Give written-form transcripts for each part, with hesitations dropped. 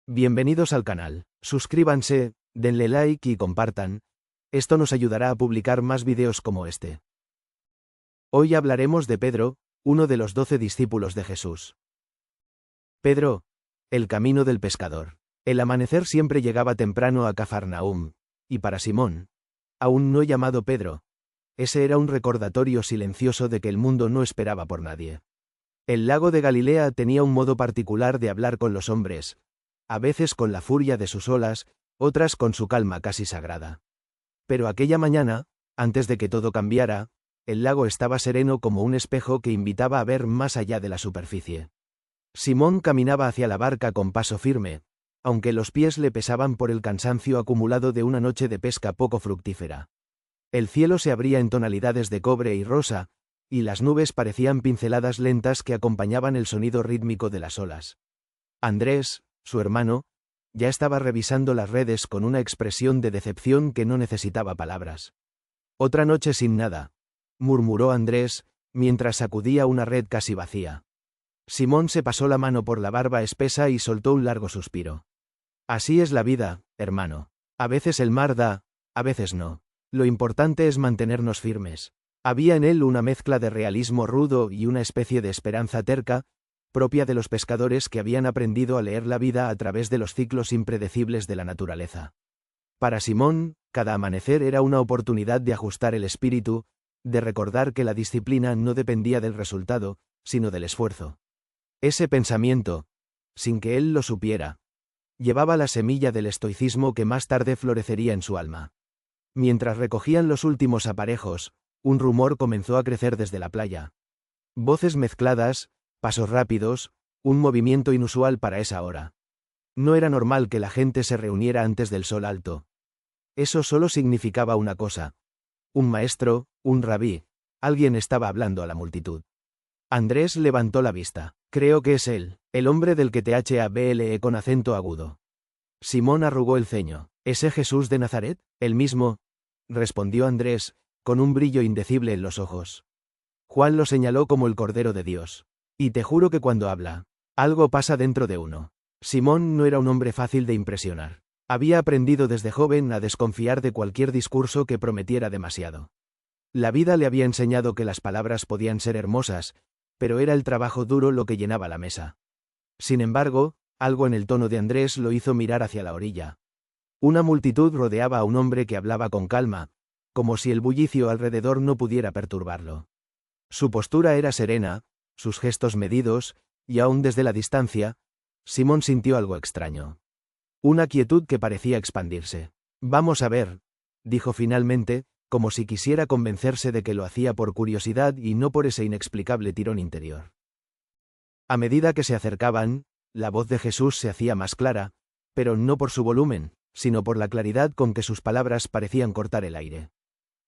Bienvenidos al canal, suscríbanse, denle like y compartan, esto nos ayudará a publicar más videos como este. Hoy hablaremos de Pedro, uno de los 12 discípulos de Jesús. Pedro, el camino del pescador. El amanecer siempre llegaba temprano a Cafarnaúm, y para Simón, aún no llamado Pedro, ese era un recordatorio silencioso de que el mundo no esperaba por nadie. El lago de Galilea tenía un modo particular de hablar con los hombres, a veces con la furia de sus olas, otras con su calma casi sagrada. Pero aquella mañana, antes de que todo cambiara, el lago estaba sereno como un espejo que invitaba a ver más allá de la superficie. Simón caminaba hacia la barca con paso firme, aunque los pies le pesaban por el cansancio acumulado de una noche de pesca poco fructífera. El cielo se abría en tonalidades de cobre y rosa, y las nubes parecían pinceladas lentas que acompañaban el sonido rítmico de las olas. Andrés, su hermano, ya estaba revisando las redes con una expresión de decepción que no necesitaba palabras. «Otra noche sin nada», murmuró Andrés, mientras sacudía una red casi vacía. Simón se pasó la mano por la barba espesa y soltó un largo suspiro. «Así es la vida, hermano. A veces el mar da, a veces no. Lo importante es mantenernos firmes». Había en él una mezcla de realismo rudo y una especie de esperanza terca, propia de los pescadores que habían aprendido a leer la vida a través de los ciclos impredecibles de la naturaleza. Para Simón, cada amanecer era una oportunidad de ajustar el espíritu, de recordar que la disciplina no dependía del resultado, sino del esfuerzo. Ese pensamiento, sin que él lo supiera, llevaba la semilla del estoicismo que más tarde florecería en su alma. Mientras recogían los últimos aparejos, un rumor comenzó a crecer desde la playa. Voces mezcladas, pasos rápidos, un movimiento inusual para esa hora. No era normal que la gente se reuniera antes del sol alto. Eso solo significaba una cosa. Un maestro, un rabí, alguien estaba hablando a la multitud. Andrés levantó la vista. «Creo que es él, el hombre del que te hablé con acento agudo». Simón arrugó el ceño. «¿Ese Jesús de Nazaret? ¿El mismo?», respondió Andrés, con un brillo indecible en los ojos. Juan lo señaló como el Cordero de Dios. Y te juro que cuando habla, algo pasa dentro de uno. Simón no era un hombre fácil de impresionar. Había aprendido desde joven a desconfiar de cualquier discurso que prometiera demasiado. La vida le había enseñado que las palabras podían ser hermosas, pero era el trabajo duro lo que llenaba la mesa. Sin embargo, algo en el tono de Andrés lo hizo mirar hacia la orilla. Una multitud rodeaba a un hombre que hablaba con calma, como si el bullicio alrededor no pudiera perturbarlo. Su postura era serena, sus gestos medidos, y aún desde la distancia, Simón sintió algo extraño. Una quietud que parecía expandirse. «Vamos a ver», dijo finalmente, como si quisiera convencerse de que lo hacía por curiosidad y no por ese inexplicable tirón interior. A medida que se acercaban, la voz de Jesús se hacía más clara, pero no por su volumen, sino por la claridad con que sus palabras parecían cortar el aire.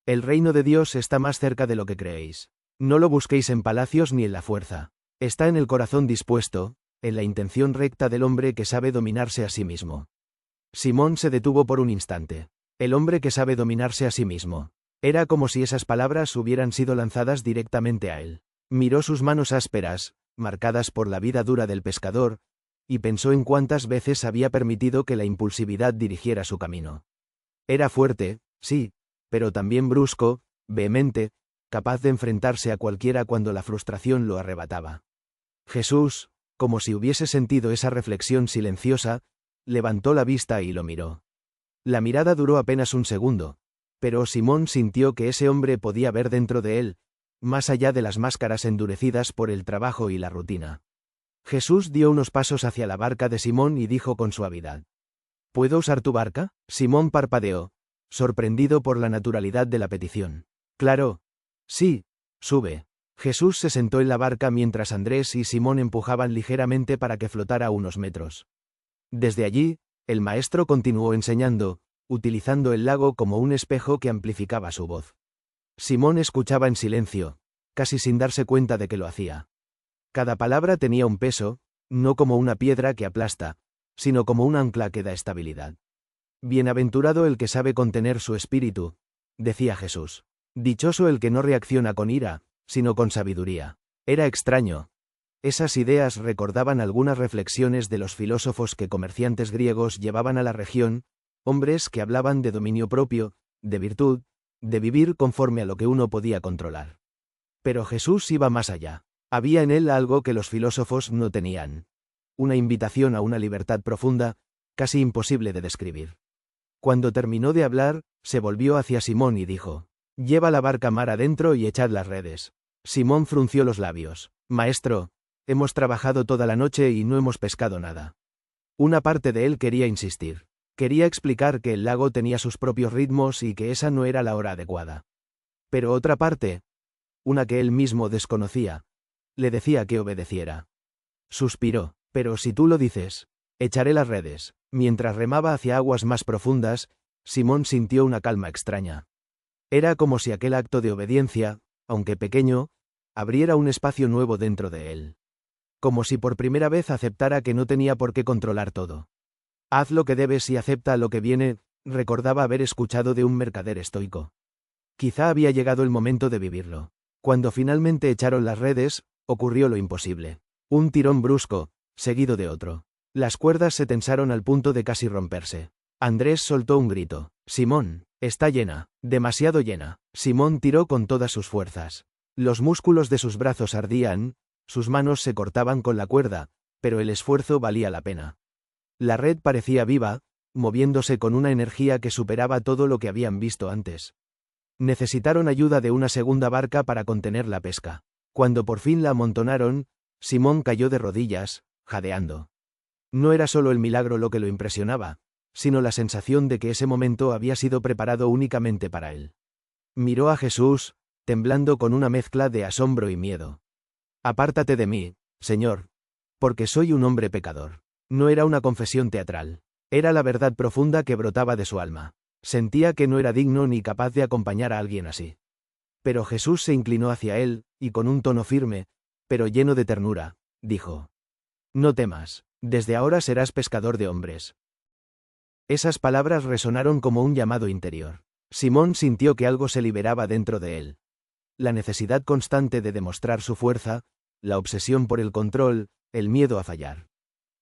«El reino de Dios está más cerca de lo que creéis. No lo busquéis en palacios ni en la fuerza. Está en el corazón dispuesto, en la intención recta del hombre que sabe dominarse a sí mismo». Simón se detuvo por un instante. El hombre que sabe dominarse a sí mismo. Era como si esas palabras hubieran sido lanzadas directamente a él. Miró sus manos ásperas, marcadas por la vida dura del pescador, y pensó en cuántas veces había permitido que la impulsividad dirigiera su camino. Era fuerte, sí, pero también brusco, vehemente, capaz de enfrentarse a cualquiera cuando la frustración lo arrebataba. Jesús, como si hubiese sentido esa reflexión silenciosa, levantó la vista y lo miró. La mirada duró apenas un segundo, pero Simón sintió que ese hombre podía ver dentro de él, más allá de las máscaras endurecidas por el trabajo y la rutina. Jesús dio unos pasos hacia la barca de Simón y dijo con suavidad: «¿Puedo usar tu barca?». Simón parpadeó, sorprendido por la naturalidad de la petición. «Claro. Sí, sube». Jesús se sentó en la barca mientras Andrés y Simón empujaban ligeramente para que flotara a unos metros. Desde allí, el maestro continuó enseñando, utilizando el lago como un espejo que amplificaba su voz. Simón escuchaba en silencio, casi sin darse cuenta de que lo hacía. Cada palabra tenía un peso, no como una piedra que aplasta, sino como un ancla que da estabilidad. «Bienaventurado el que sabe contener su espíritu», decía Jesús. «Dichoso el que no reacciona con ira, sino con sabiduría». Era extraño. Esas ideas recordaban algunas reflexiones de los filósofos que comerciantes griegos llevaban a la región, hombres que hablaban de dominio propio, de virtud, de vivir conforme a lo que uno podía controlar. Pero Jesús iba más allá. Había en él algo que los filósofos no tenían. Una invitación a una libertad profunda, casi imposible de describir. Cuando terminó de hablar, se volvió hacia Simón y dijo: «Lleva la barca mar adentro y echad las redes». Simón frunció los labios. «Maestro, hemos trabajado toda la noche y no hemos pescado nada». Una parte de él quería insistir. Quería explicar que el lago tenía sus propios ritmos y que esa no era la hora adecuada. Pero otra parte, una que él mismo desconocía, le decía que obedeciera. Suspiró. «Pero si tú lo dices, echaré las redes». Mientras remaba hacia aguas más profundas, Simón sintió una calma extraña. Era como si aquel acto de obediencia, aunque pequeño, abriera un espacio nuevo dentro de él. Como si por primera vez aceptara que no tenía por qué controlar todo. «Haz lo que debes y acepta lo que viene», recordaba haber escuchado de un mercader estoico. Quizá había llegado el momento de vivirlo. Cuando finalmente echaron las redes, ocurrió lo imposible. Un tirón brusco, seguido de otro. Las cuerdas se tensaron al punto de casi romperse. Andrés soltó un grito. «Simón, está llena, demasiado llena». Simón tiró con todas sus fuerzas. Los músculos de sus brazos ardían, sus manos se cortaban con la cuerda, pero el esfuerzo valía la pena. La red parecía viva, moviéndose con una energía que superaba todo lo que habían visto antes. Necesitaron ayuda de una segunda barca para contener la pesca. Cuando por fin la amontonaron, Simón cayó de rodillas, jadeando. No era solo el milagro lo que lo impresionaba, sino la sensación de que ese momento había sido preparado únicamente para él. Miró a Jesús, temblando con una mezcla de asombro y miedo. «Apártate de mí, Señor, porque soy un hombre pecador». No era una confesión teatral. Era la verdad profunda que brotaba de su alma. Sentía que no era digno ni capaz de acompañar a alguien así. Pero Jesús se inclinó hacia él, y con un tono firme, pero lleno de ternura, dijo: «No temas, desde ahora serás pescador de hombres». Esas palabras resonaron como un llamado interior. Simón sintió que algo se liberaba dentro de él. La necesidad constante de demostrar su fuerza, la obsesión por el control, el miedo a fallar.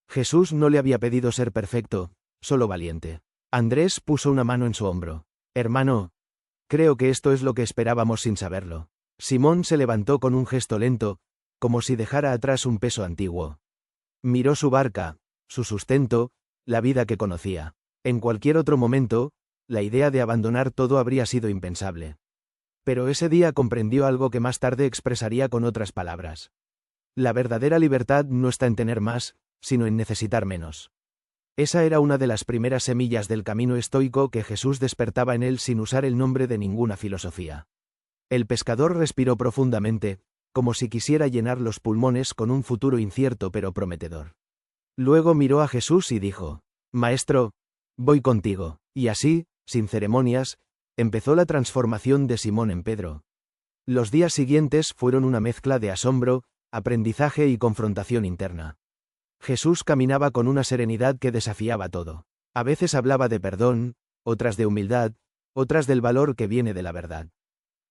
Jesús no le había pedido ser perfecto, solo valiente. Andrés puso una mano en su hombro. «Hermano, creo que esto es lo que esperábamos sin saberlo». Simón se levantó con un gesto lento, como si dejara atrás un peso antiguo. Miró su barca, su sustento, la vida que conocía. En cualquier otro momento, la idea de abandonar todo habría sido impensable. Pero ese día comprendió algo que más tarde expresaría con otras palabras. La verdadera libertad no está en tener más, sino en necesitar menos. Esa era una de las primeras semillas del camino estoico que Jesús despertaba en él sin usar el nombre de ninguna filosofía. El pescador respiró profundamente, como si quisiera llenar los pulmones con un futuro incierto pero prometedor. Luego miró a Jesús y dijo: «Maestro, voy contigo». Y así, sin ceremonias, empezó la transformación de Simón en Pedro. Los días siguientes fueron una mezcla de asombro, aprendizaje y confrontación interna. Jesús caminaba con una serenidad que desafiaba todo. A veces hablaba de perdón, otras de humildad, otras del valor que viene de la verdad.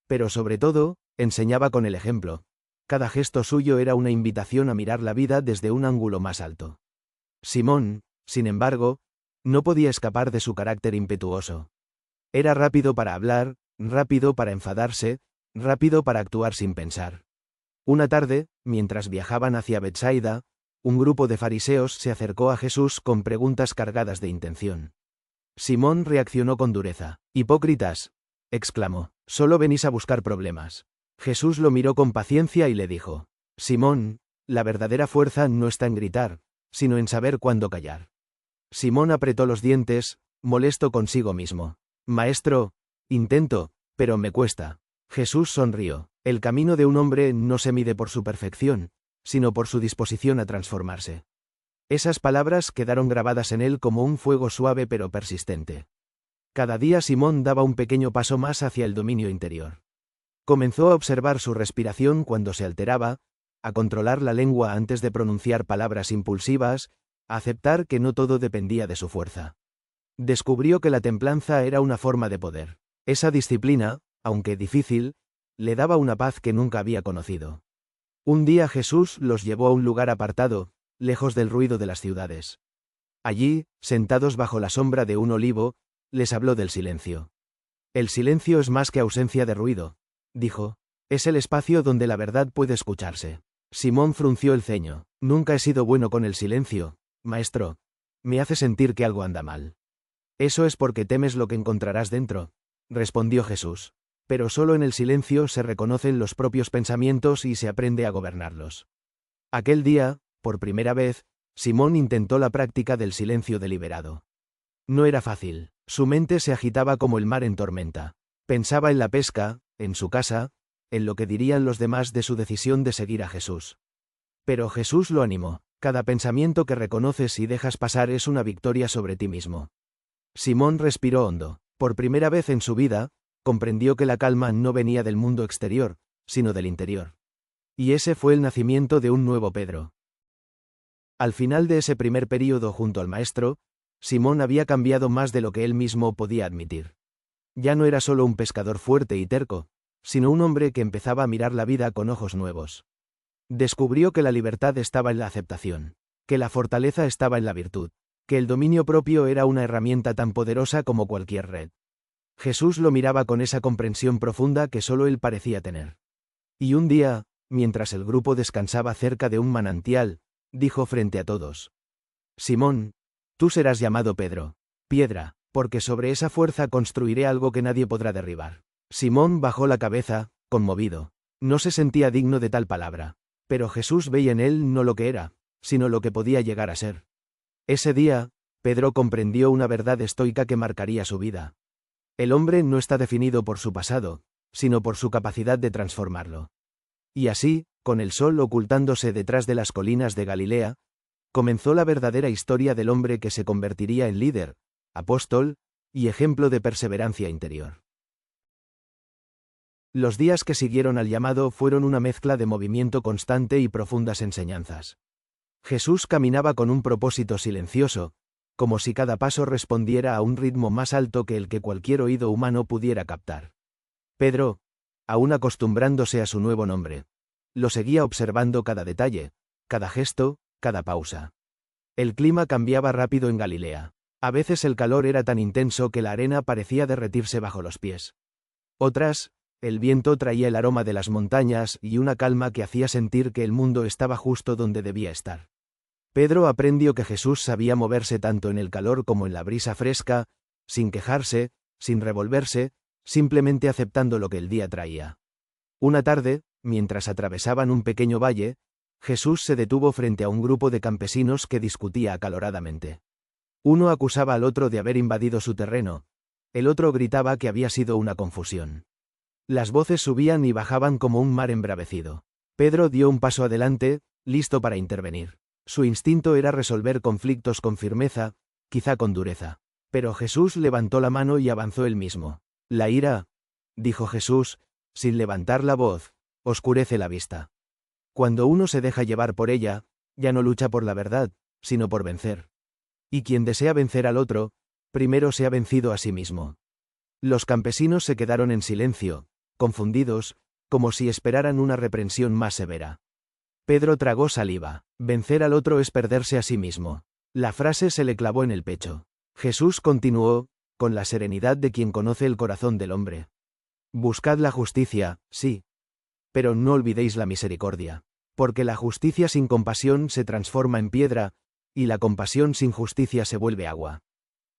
Pero sobre todo, enseñaba con el ejemplo. Cada gesto suyo era una invitación a mirar la vida desde un ángulo más alto. Simón, sin embargo, no podía escapar de su carácter impetuoso. Era rápido para hablar, rápido para enfadarse, rápido para actuar sin pensar. Una tarde, mientras viajaban hacia Betsaida, un grupo de fariseos se acercó a Jesús con preguntas cargadas de intención. Simón reaccionó con dureza. «Hipócritas», exclamó, «solo venís a buscar problemas». Jesús lo miró con paciencia y le dijo: «Simón, la verdadera fuerza no está en gritar, sino en saber cuándo callar». Simón apretó los dientes, molesto consigo mismo. «Maestro, intento, pero me cuesta». Jesús sonrió. El camino de un hombre no se mide por su perfección, sino por su disposición a transformarse. Esas palabras quedaron grabadas en él como un fuego suave pero persistente. Cada día Simón daba un pequeño paso más hacia el dominio interior. Comenzó a observar su respiración cuando se alteraba, a controlar la lengua antes de pronunciar palabras impulsivas, a aceptar que no todo dependía de su fuerza. Descubrió que la templanza era una forma de poder. Esa disciplina, aunque difícil, le daba una paz que nunca había conocido. Un día Jesús los llevó a un lugar apartado, lejos del ruido de las ciudades. Allí, sentados bajo la sombra de un olivo, les habló del silencio. El silencio es más que ausencia de ruido, dijo. Es el espacio donde la verdad puede escucharse. Simón frunció el ceño. Nunca he sido bueno con el silencio, maestro. Me hace sentir que algo anda mal. Eso es porque temes lo que encontrarás dentro, respondió Jesús. Pero solo en el silencio se reconocen los propios pensamientos y se aprende a gobernarlos. Aquel día, por primera vez, Simón intentó la práctica del silencio deliberado. No era fácil. Su mente se agitaba como el mar en tormenta. Pensaba en la pesca, en su casa, en lo que dirían los demás de su decisión de seguir a Jesús. Pero Jesús lo animó. Cada pensamiento que reconoces y dejas pasar es una victoria sobre ti mismo. Simón respiró hondo. Por primera vez en su vida, comprendió que la calma no venía del mundo exterior, sino del interior. Y ese fue el nacimiento de un nuevo Pedro. Al final de ese primer período junto al Maestro, Simón había cambiado más de lo que él mismo podía admitir. Ya no era solo un pescador fuerte y terco, sino un hombre que empezaba a mirar la vida con ojos nuevos. Descubrió que la libertad estaba en la aceptación, que la fortaleza estaba en la virtud, que el dominio propio era una herramienta tan poderosa como cualquier red. Jesús lo miraba con esa comprensión profunda que solo él parecía tener. Y un día, mientras el grupo descansaba cerca de un manantial, dijo frente a todos: Simón, tú serás llamado Pedro, piedra, porque sobre esa fuerza construiré algo que nadie podrá derribar. Simón bajó la cabeza, conmovido. No se sentía digno de tal palabra. Pero Jesús veía en él no lo que era, sino lo que podía llegar a ser. Ese día, Pedro comprendió una verdad estoica que marcaría su vida. El hombre no está definido por su pasado, sino por su capacidad de transformarlo. Y así, con el sol ocultándose detrás de las colinas de Galilea, comenzó la verdadera historia del hombre que se convertiría en líder, apóstol, y ejemplo de perseverancia interior. Los días que siguieron al llamado fueron una mezcla de movimiento constante y profundas enseñanzas. Jesús caminaba con un propósito silencioso, como si cada paso respondiera a un ritmo más alto que el que cualquier oído humano pudiera captar. Pedro, aún acostumbrándose a su nuevo nombre, lo seguía observando cada detalle, cada gesto, cada pausa. El clima cambiaba rápido en Galilea. A veces el calor era tan intenso que la arena parecía derretirse bajo los pies. Otras, el viento traía el aroma de las montañas y una calma que hacía sentir que el mundo estaba justo donde debía estar. Pedro aprendió que Jesús sabía moverse tanto en el calor como en la brisa fresca, sin quejarse, sin revolverse, simplemente aceptando lo que el día traía. Una tarde, mientras atravesaban un pequeño valle, Jesús se detuvo frente a un grupo de campesinos que discutía acaloradamente. Uno acusaba al otro de haber invadido su terreno, el otro gritaba que había sido una confusión. Las voces subían y bajaban como un mar embravecido. Pedro dio un paso adelante, listo para intervenir. Su instinto era resolver conflictos con firmeza, quizá con dureza. Pero Jesús levantó la mano y avanzó él mismo. La ira, dijo Jesús, sin levantar la voz, oscurece la vista. Cuando uno se deja llevar por ella, ya no lucha por la verdad, sino por vencer. Y quien desea vencer al otro, primero se ha vencido a sí mismo. Los campesinos se quedaron en silencio, confundidos, como si esperaran una reprensión más severa. Pedro tragó saliva. Vencer al otro es perderse a sí mismo. La frase se le clavó en el pecho. Jesús continuó, con la serenidad de quien conoce el corazón del hombre. Buscad la justicia, sí. Pero no olvidéis la misericordia. Porque la justicia sin compasión se transforma en piedra, y la compasión sin justicia se vuelve agua.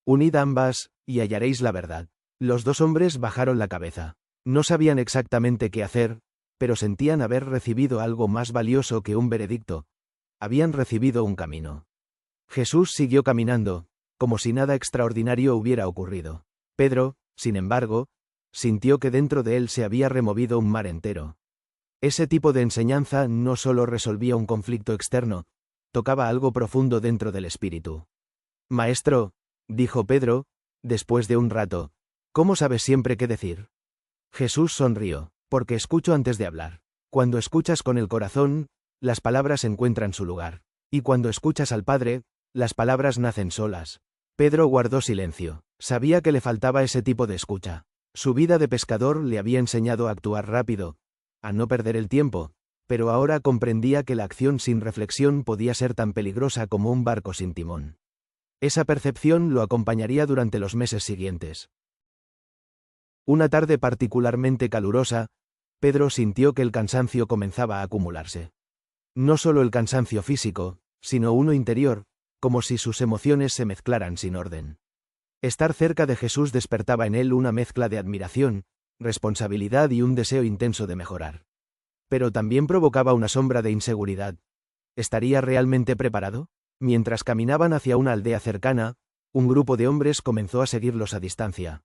Unid ambas, y hallaréis la verdad. Los dos hombres bajaron la cabeza. No sabían exactamente qué hacer, pero sentían haber recibido algo más valioso que un veredicto. Habían recibido un camino. Jesús siguió caminando, como si nada extraordinario hubiera ocurrido. Pedro, sin embargo, sintió que dentro de él se había removido un mar entero. Ese tipo de enseñanza no solo resolvía un conflicto externo, tocaba algo profundo dentro del espíritu. Maestro, dijo Pedro, después de un rato, ¿cómo sabes siempre qué decir? Jesús sonrió, porque escucho antes de hablar. Cuando escuchas con el corazón, las palabras encuentran su lugar. Y cuando escuchas al Padre, las palabras nacen solas. Pedro guardó silencio. Sabía que le faltaba ese tipo de escucha. Su vida de pescador le había enseñado a actuar rápido, a no perder el tiempo, pero ahora comprendía que la acción sin reflexión podía ser tan peligrosa como un barco sin timón. Esa percepción lo acompañaría durante los meses siguientes. Una tarde particularmente calurosa, Pedro sintió que el cansancio comenzaba a acumularse. No solo el cansancio físico, sino uno interior, como si sus emociones se mezclaran sin orden. Estar cerca de Jesús despertaba en él una mezcla de admiración, responsabilidad y un deseo intenso de mejorar. Pero también provocaba una sombra de inseguridad. ¿Estaría realmente preparado? Mientras caminaban hacia una aldea cercana, un grupo de hombres comenzó a seguirlos a distancia.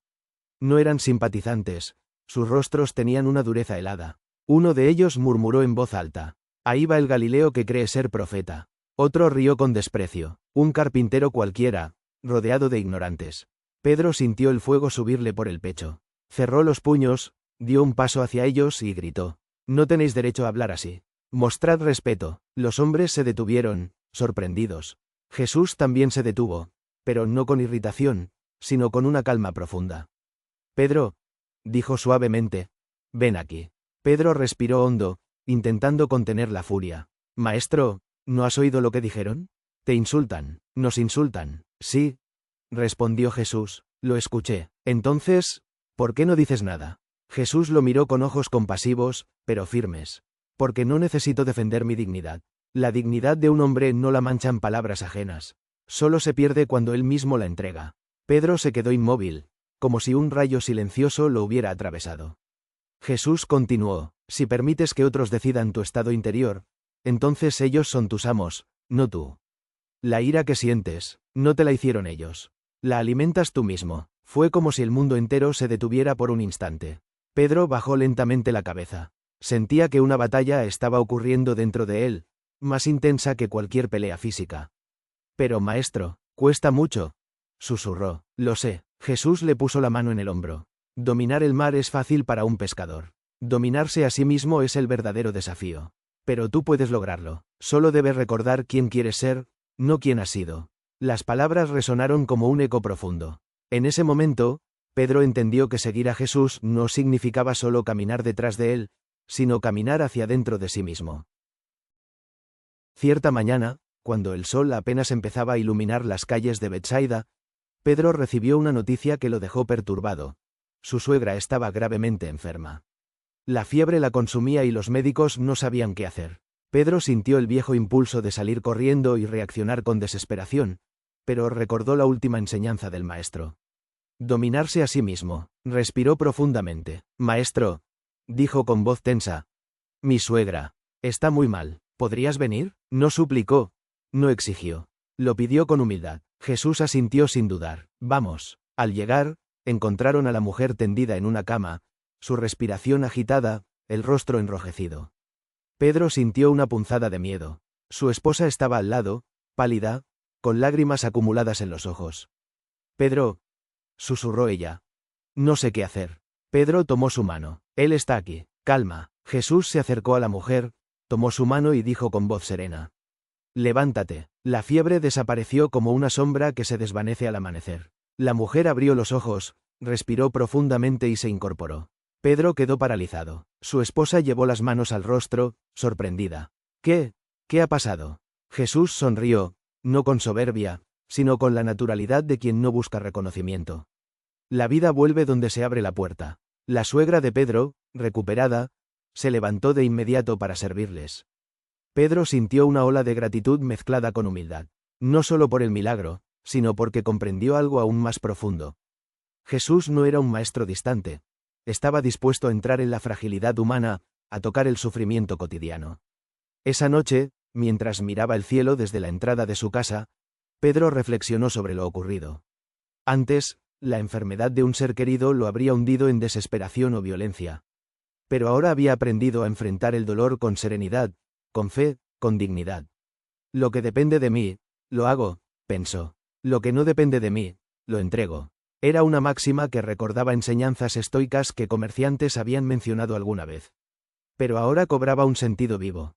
No eran simpatizantes, sus rostros tenían una dureza helada. Uno de ellos murmuró en voz alta: «Ahí va el Galileo que cree ser profeta». Otro rió con desprecio: «Un carpintero cualquiera, rodeado de ignorantes». Pedro sintió el fuego subirle por el pecho. Cerró los puños, dio un paso hacia ellos y gritó: «No tenéis derecho a hablar así. Mostrad respeto». Los hombres se detuvieron, sorprendidos. Jesús también se detuvo, pero no con irritación, sino con una calma profunda. «Pedro», dijo suavemente, «ven aquí». Pedro respiró hondo, intentando contener la furia. «Maestro, ¿no has oído lo que dijeron? Te insultan, nos insultan». «Sí», respondió Jesús, «lo escuché». «Entonces, ¿por qué no dices nada?». Jesús lo miró con ojos compasivos, pero firmes. «Porque no necesito defender mi dignidad. La dignidad de un hombre no la manchan palabras ajenas. Solo se pierde cuando él mismo la entrega». Pedro se quedó inmóvil, como si un rayo silencioso lo hubiera atravesado. Jesús continuó: «Si permites que otros decidan tu estado interior, entonces ellos son tus amos, no tú. La ira que sientes, no te la hicieron ellos. La alimentas tú mismo». Fue como si el mundo entero se detuviera por un instante. Pedro bajó lentamente la cabeza. Sentía que una batalla estaba ocurriendo dentro de él, más intensa que cualquier pelea física. «Pero maestro, cuesta mucho», susurró. «Lo sé». Jesús le puso la mano en el hombro. «Dominar el mar es fácil para un pescador. Dominarse a sí mismo es el verdadero desafío. Pero tú puedes lograrlo. Solo debes recordar quién quieres ser, no quién has sido». Las palabras resonaron como un eco profundo. En ese momento, Pedro entendió que seguir a Jesús no significaba solo caminar detrás de él, sino caminar hacia dentro de sí mismo. Cierta mañana, cuando el sol apenas empezaba a iluminar las calles de Betsaida, Pedro recibió una noticia que lo dejó perturbado. Su suegra estaba gravemente enferma. La fiebre la consumía y los médicos no sabían qué hacer. Pedro sintió el viejo impulso de salir corriendo y reaccionar con desesperación, pero recordó la última enseñanza del maestro. Dominarse a sí mismo. Respiró profundamente. «Maestro», dijo con voz tensa, «mi suegra está muy mal. ¿Podrías venir?». No suplicó, no exigió. Lo pidió con humildad. Jesús asintió sin dudar. «Vamos». Al llegar, encontraron a la mujer tendida en una cama, su respiración agitada, el rostro enrojecido. Pedro sintió una punzada de miedo. Su esposa estaba al lado, pálida, con lágrimas acumuladas en los ojos. «Pedro», susurró ella. «No sé qué hacer». Pedro tomó su mano. «Él está aquí. Calma». Jesús se acercó a la mujer, tomó su mano y dijo con voz serena: «Levántate». La fiebre desapareció como una sombra que se desvanece al amanecer. La mujer abrió los ojos, respiró profundamente y se incorporó. Pedro quedó paralizado. Su esposa llevó las manos al rostro, sorprendida. «¿Qué? ¿Qué ha pasado?». Jesús sonrió, no con soberbia, sino con la naturalidad de quien no busca reconocimiento. La vida vuelve donde se abre la puerta. La suegra de Pedro, recuperada, se levantó de inmediato para servirles. Pedro sintió una ola de gratitud mezclada con humildad. No solo por el milagro, sino porque comprendió algo aún más profundo. Jesús no era un maestro distante. Estaba dispuesto a entrar en la fragilidad humana, a tocar el sufrimiento cotidiano. Esa noche, mientras miraba el cielo desde la entrada de su casa, Pedro reflexionó sobre lo ocurrido. Antes, la enfermedad de un ser querido lo habría hundido en desesperación o violencia. Pero ahora había aprendido a enfrentar el dolor con serenidad, con fe, con dignidad. «Lo que depende de mí, lo hago», pensó. «Lo que no depende de mí, lo entrego». Era una máxima que recordaba enseñanzas estoicas que comerciantes habían mencionado alguna vez. Pero ahora cobraba un sentido vivo.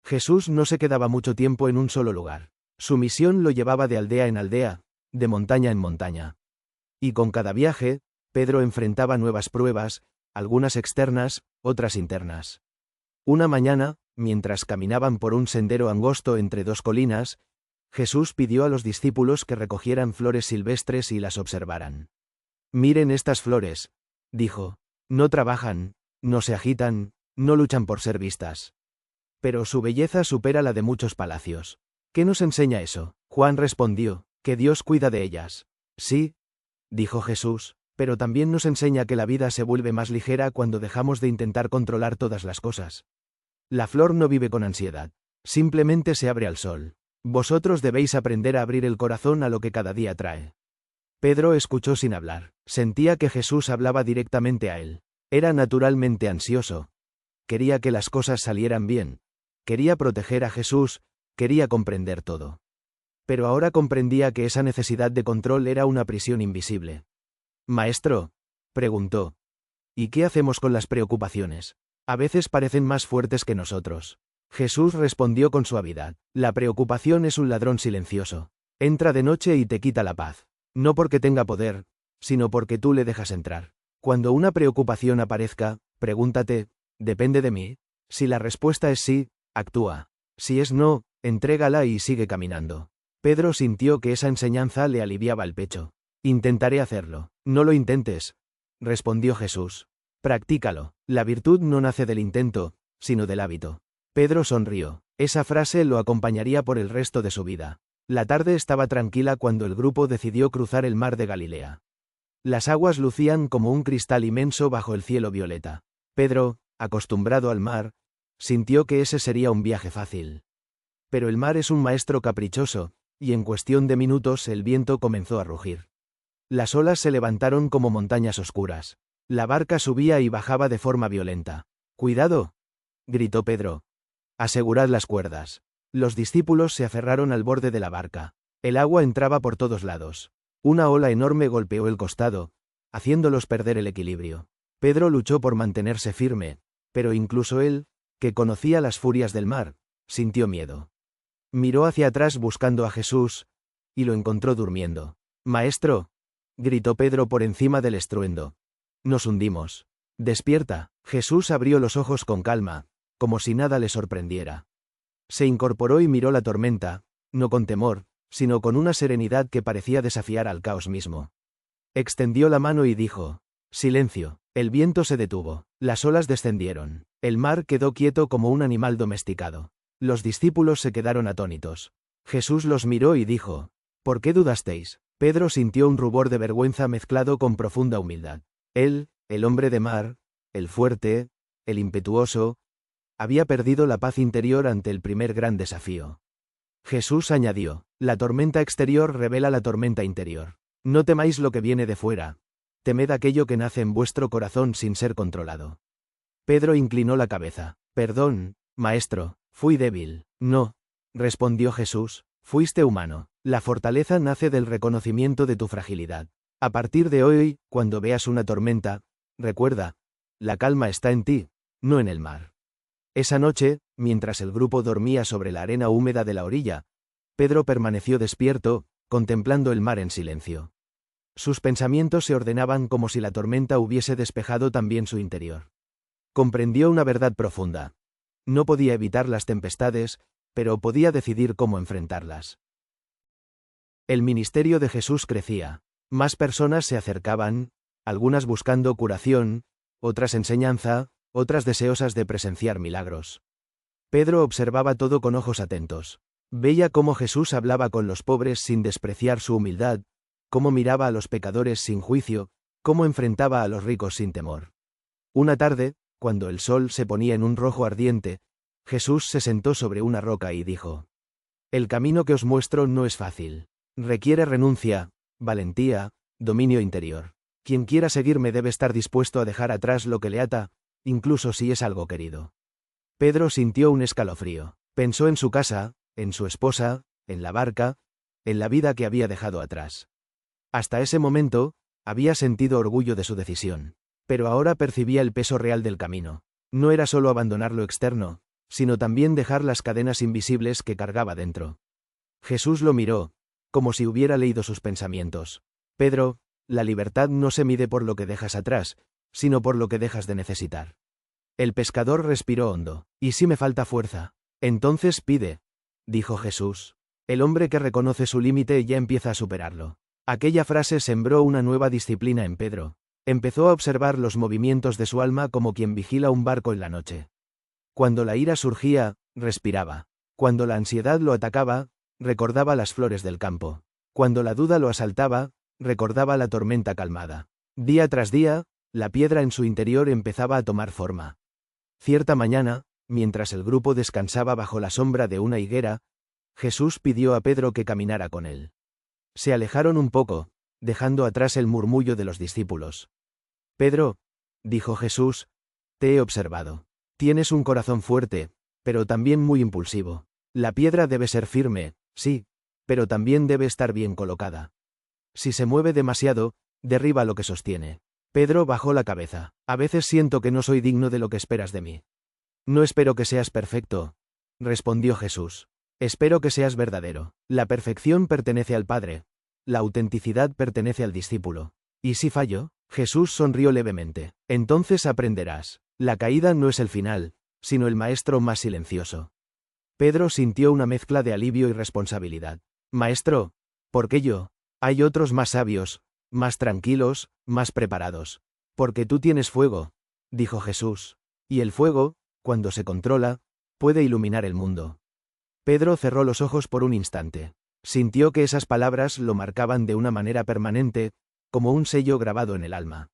Jesús no se quedaba mucho tiempo en un solo lugar. Su misión lo llevaba de aldea en aldea, de montaña en montaña. Y con cada viaje, Pedro enfrentaba nuevas pruebas, algunas externas, otras internas. Una mañana, mientras caminaban por un sendero angosto entre dos colinas, Jesús pidió a los discípulos que recogieran flores silvestres y las observaran. «Miren estas flores», dijo. «No trabajan, no se agitan, no luchan por ser vistas. Pero su belleza supera la de muchos palacios. ¿Qué nos enseña eso?». Juan respondió, «Que Dios cuida de ellas». «Sí», dijo Jesús, «pero también nos enseña que la vida se vuelve más ligera cuando dejamos de intentar controlar todas las cosas. La flor no vive con ansiedad. Simplemente se abre al sol. Vosotros debéis aprender a abrir el corazón a lo que cada día trae». Pedro escuchó sin hablar. Sentía que Jesús hablaba directamente a él. Era naturalmente ansioso. Quería que las cosas salieran bien. Quería proteger a Jesús, quería comprender todo. Pero ahora comprendía que esa necesidad de control era una prisión invisible. «Maestro», preguntó, «¿y qué hacemos con las preocupaciones? A veces parecen más fuertes que nosotros». Jesús respondió con suavidad, «La preocupación es un ladrón silencioso. Entra de noche y te quita la paz. No porque tenga poder, sino porque tú le dejas entrar. Cuando una preocupación aparezca, pregúntate, ¿depende de mí? Si la respuesta es sí, actúa. Si es no, entrégala y sigue caminando». Pedro sintió que esa enseñanza le aliviaba el pecho. «Intentaré hacerlo». «No lo intentes», respondió Jesús. «Practícalo. La virtud no nace del intento, sino del hábito». Pedro sonrió. Esa frase lo acompañaría por el resto de su vida. La tarde estaba tranquila cuando el grupo decidió cruzar el mar de Galilea. Las aguas lucían como un cristal inmenso bajo el cielo violeta. Pedro, acostumbrado al mar, sintió que ese sería un viaje fácil. Pero el mar es un maestro caprichoso, y en cuestión de minutos el viento comenzó a rugir. Las olas se levantaron como montañas oscuras. La barca subía y bajaba de forma violenta. «¡Cuidado!», gritó Pedro. «Asegurad las cuerdas». Los discípulos se aferraron al borde de la barca. El agua entraba por todos lados. Una ola enorme golpeó el costado, haciéndolos perder el equilibrio. Pedro luchó por mantenerse firme, pero incluso él, que conocía las furias del mar, sintió miedo. Miró hacia atrás buscando a Jesús, y lo encontró durmiendo. «Maestro», gritó Pedro por encima del estruendo. «Nos hundimos. Despierta». Jesús abrió los ojos con calma, como si nada le sorprendiera. Se incorporó y miró la tormenta, no con temor, sino con una serenidad que parecía desafiar al caos mismo. Extendió la mano y dijo: «Silencio». El viento se detuvo, las olas descendieron, el mar quedó quieto como un animal domesticado. Los discípulos se quedaron atónitos. Jesús los miró y dijo: «¿Por qué dudasteis?». Pedro sintió un rubor de vergüenza mezclado con profunda humildad. Él, el hombre de mar, el fuerte, el impetuoso, había perdido la paz interior ante el primer gran desafío. Jesús añadió: «La tormenta exterior revela la tormenta interior. No temáis lo que viene de fuera. Temed aquello que nace en vuestro corazón sin ser controlado». Pedro inclinó la cabeza. «Perdón, maestro, fui débil». «No», respondió Jesús, «fuiste humano. La fortaleza nace del reconocimiento de tu fragilidad. A partir de hoy, cuando veas una tormenta, recuerda, la calma está en ti, no en el mar». Esa noche, mientras el grupo dormía sobre la arena húmeda de la orilla, Pedro permaneció despierto, contemplando el mar en silencio. Sus pensamientos se ordenaban como si la tormenta hubiese despejado también su interior. Comprendió una verdad profunda. No podía evitar las tempestades, pero podía decidir cómo enfrentarlas. El ministerio de Jesús crecía. Más personas se acercaban, algunas buscando curación, otras enseñanza, otras deseosas de presenciar milagros. Pedro observaba todo con ojos atentos. Veía cómo Jesús hablaba con los pobres sin despreciar su humildad, cómo miraba a los pecadores sin juicio, cómo enfrentaba a los ricos sin temor. Una tarde, cuando el sol se ponía en un rojo ardiente, Jesús se sentó sobre una roca y dijo: «El camino que os muestro no es fácil. Requiere renuncia, valentía, dominio interior. Quien quiera seguirme debe estar dispuesto a dejar atrás lo que le ata, incluso si es algo querido». Pedro sintió un escalofrío. Pensó en su casa, en su esposa, en la barca, en la vida que había dejado atrás. Hasta ese momento, había sentido orgullo de su decisión. Pero ahora percibía el peso real del camino. No era solo abandonar lo externo, sino también dejar las cadenas invisibles que cargaba dentro. Jesús lo miró, como si hubiera leído sus pensamientos. «Pedro, la libertad no se mide por lo que dejas atrás, sino por lo que dejas de necesitar». El pescador respiró hondo. ¿Y si me falta fuerza? Entonces pide, dijo Jesús. El hombre que reconoce su límite ya empieza a superarlo. Aquella frase sembró una nueva disciplina en Pedro. Empezó a observar los movimientos de su alma como quien vigila un barco en la noche. Cuando la ira surgía, respiraba. Cuando la ansiedad lo atacaba, recordaba las flores del campo. Cuando la duda lo asaltaba, recordaba la tormenta calmada. Día tras día, la piedra en su interior empezaba a tomar forma. Cierta mañana, mientras el grupo descansaba bajo la sombra de una higuera, Jesús pidió a Pedro que caminara con él. Se alejaron un poco, dejando atrás el murmullo de los discípulos. Pedro, dijo Jesús, te he observado. Tienes un corazón fuerte, pero también muy impulsivo. La piedra debe ser firme, sí, pero también debe estar bien colocada. Si se mueve demasiado, derriba lo que sostiene. Pedro bajó la cabeza. A veces siento que no soy digno de lo que esperas de mí. No espero que seas perfecto, respondió Jesús. Espero que seas verdadero. La perfección pertenece al Padre. La autenticidad pertenece al discípulo. ¿Y si fallo? Jesús sonrió levemente. Entonces aprenderás. La caída no es el final, sino el maestro más silencioso. Pedro sintió una mezcla de alivio y responsabilidad. Maestro, ¿por qué yo? Hay otros más sabios, más tranquilos, más preparados. Porque tú tienes fuego, dijo Jesús. Y el fuego, cuando se controla, puede iluminar el mundo. Pedro cerró los ojos por un instante. Sintió que esas palabras lo marcaban de una manera permanente, como un sello grabado en el alma.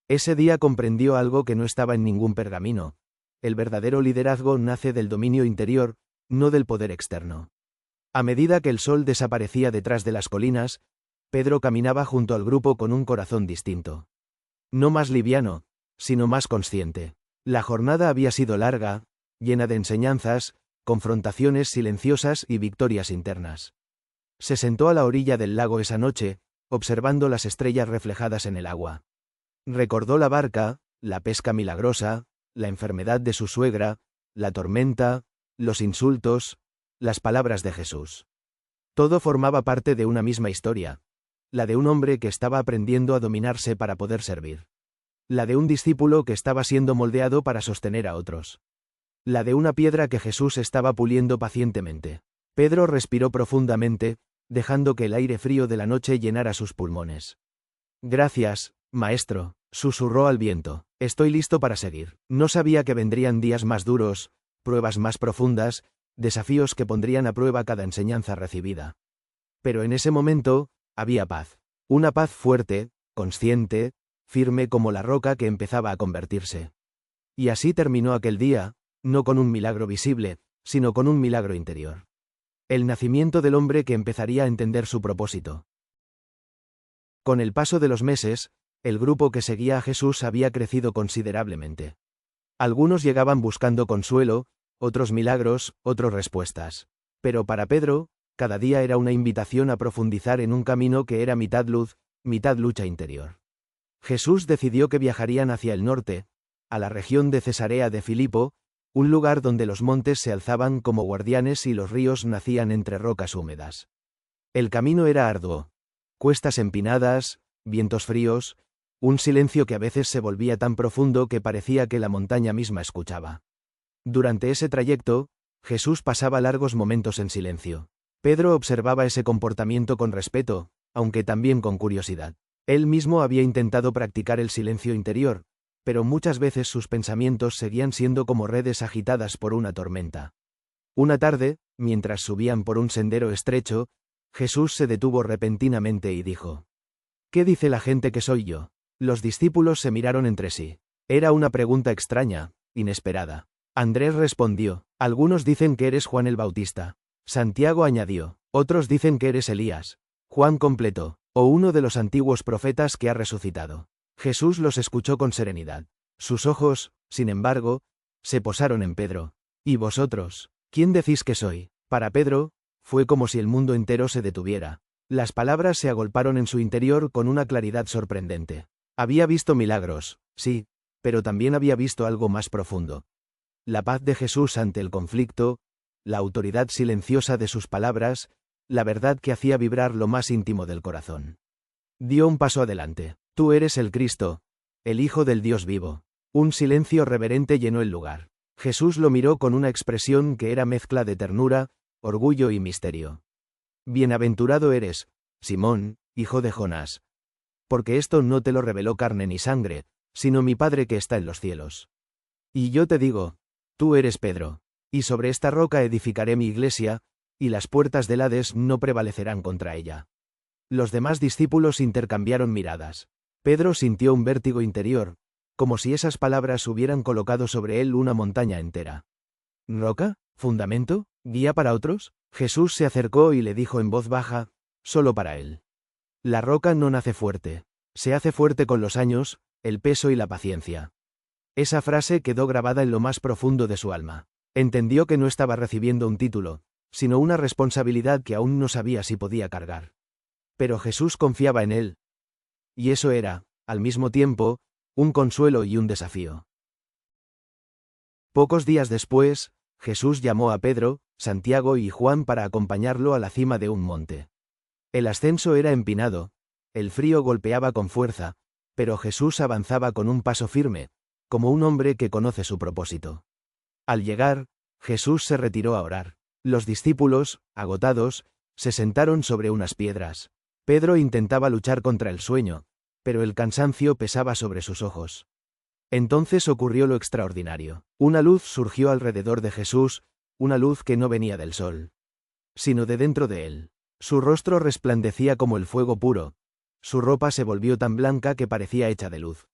Ese día comprendió algo que no estaba en ningún pergamino. El verdadero liderazgo nace del dominio interior, no del poder externo. A medida que el sol desaparecía detrás de las colinas, Pedro caminaba junto al grupo con un corazón distinto. No más liviano, sino más consciente. La jornada había sido larga, llena de enseñanzas, confrontaciones silenciosas y victorias internas. Se sentó a la orilla del lago esa noche, observando las estrellas reflejadas en el agua. Recordó la barca, la pesca milagrosa, la enfermedad de su suegra, la tormenta, los insultos, las palabras de Jesús. Todo formaba parte de una misma historia, la de un hombre que estaba aprendiendo a dominarse para poder servir. La de un discípulo que estaba siendo moldeado para sostener a otros. La de una piedra que Jesús estaba puliendo pacientemente. Pedro respiró profundamente, dejando que el aire frío de la noche llenara sus pulmones. Gracias, maestro, susurró al viento. Estoy listo para seguir. No sabía que vendrían días más duros, pruebas más profundas, desafíos que pondrían a prueba cada enseñanza recibida. Pero en ese momento, había paz. Una paz fuerte, consciente, firme como la roca que empezaba a convertirse. Y así terminó aquel día, no con un milagro visible, sino con un milagro interior. El nacimiento del hombre que empezaría a entender su propósito. Con el paso de los meses, el grupo que seguía a Jesús había crecido considerablemente. Algunos llegaban buscando consuelo, otros milagros, otros respuestas. Pero para Pedro, cada día era una invitación a profundizar en un camino que era mitad luz, mitad lucha interior. Jesús decidió que viajarían hacia el norte, a la región de Cesarea de Filipo, un lugar donde los montes se alzaban como guardianes y los ríos nacían entre rocas húmedas. El camino era arduo. Cuestas empinadas, vientos fríos, un silencio que a veces se volvía tan profundo que parecía que la montaña misma escuchaba. Durante ese trayecto, Jesús pasaba largos momentos en silencio. Pedro observaba ese comportamiento con respeto, aunque también con curiosidad. Él mismo había intentado practicar el silencio interior, pero muchas veces sus pensamientos seguían siendo como redes agitadas por una tormenta. Una tarde, mientras subían por un sendero estrecho, Jesús se detuvo repentinamente y dijo: ¿Qué dice la gente que soy yo? Los discípulos se miraron entre sí. Era una pregunta extraña, inesperada. Andrés respondió: algunos dicen que eres Juan el Bautista. Santiago añadió: otros dicen que eres Elías. Juan completó: o uno de los antiguos profetas que ha resucitado. Jesús los escuchó con serenidad. Sus ojos, sin embargo, se posaron en Pedro. ¿Y vosotros? ¿Quién decís que soy? Para Pedro, fue como si el mundo entero se detuviera. Las palabras se agolparon en su interior con una claridad sorprendente. Había visto milagros, sí, pero también había visto algo más profundo. La paz de Jesús ante el conflicto, la autoridad silenciosa de sus palabras, la verdad que hacía vibrar lo más íntimo del corazón. Dio un paso adelante. Tú eres el Cristo, el Hijo del Dios vivo. Un silencio reverente llenó el lugar. Jesús lo miró con una expresión que era mezcla de ternura, orgullo y misterio. Bienaventurado eres, Simón, hijo de Jonás. Porque esto no te lo reveló carne ni sangre, sino mi Padre que está en los cielos. Y yo te digo, tú eres Pedro, y sobre esta roca edificaré mi iglesia, y las puertas del Hades no prevalecerán contra ella. Los demás discípulos intercambiaron miradas. Pedro sintió un vértigo interior, como si esas palabras hubieran colocado sobre él una montaña entera. ¿Roca? ¿Fundamento? ¿Guía para otros? Jesús se acercó y le dijo en voz baja, solo para él. La roca no nace fuerte. Se hace fuerte con los años, el peso y la paciencia. Esa frase quedó grabada en lo más profundo de su alma. Entendió que no estaba recibiendo un título, sino una responsabilidad que aún no sabía si podía cargar. Pero Jesús confiaba en él. Y eso era, al mismo tiempo, un consuelo y un desafío. Pocos días después, Jesús llamó a Pedro, Santiago y Juan para acompañarlo a la cima de un monte. El ascenso era empinado, el frío golpeaba con fuerza, pero Jesús avanzaba con un paso firme, como un hombre que conoce su propósito. Al llegar, Jesús se retiró a orar. Los discípulos, agotados, se sentaron sobre unas piedras. Pedro intentaba luchar contra el sueño, pero el cansancio pesaba sobre sus ojos. Entonces ocurrió lo extraordinario. Una luz surgió alrededor de Jesús, una luz que no venía del sol, sino de dentro de él. Su rostro resplandecía como el fuego puro. Su ropa se volvió tan blanca que parecía hecha de luz.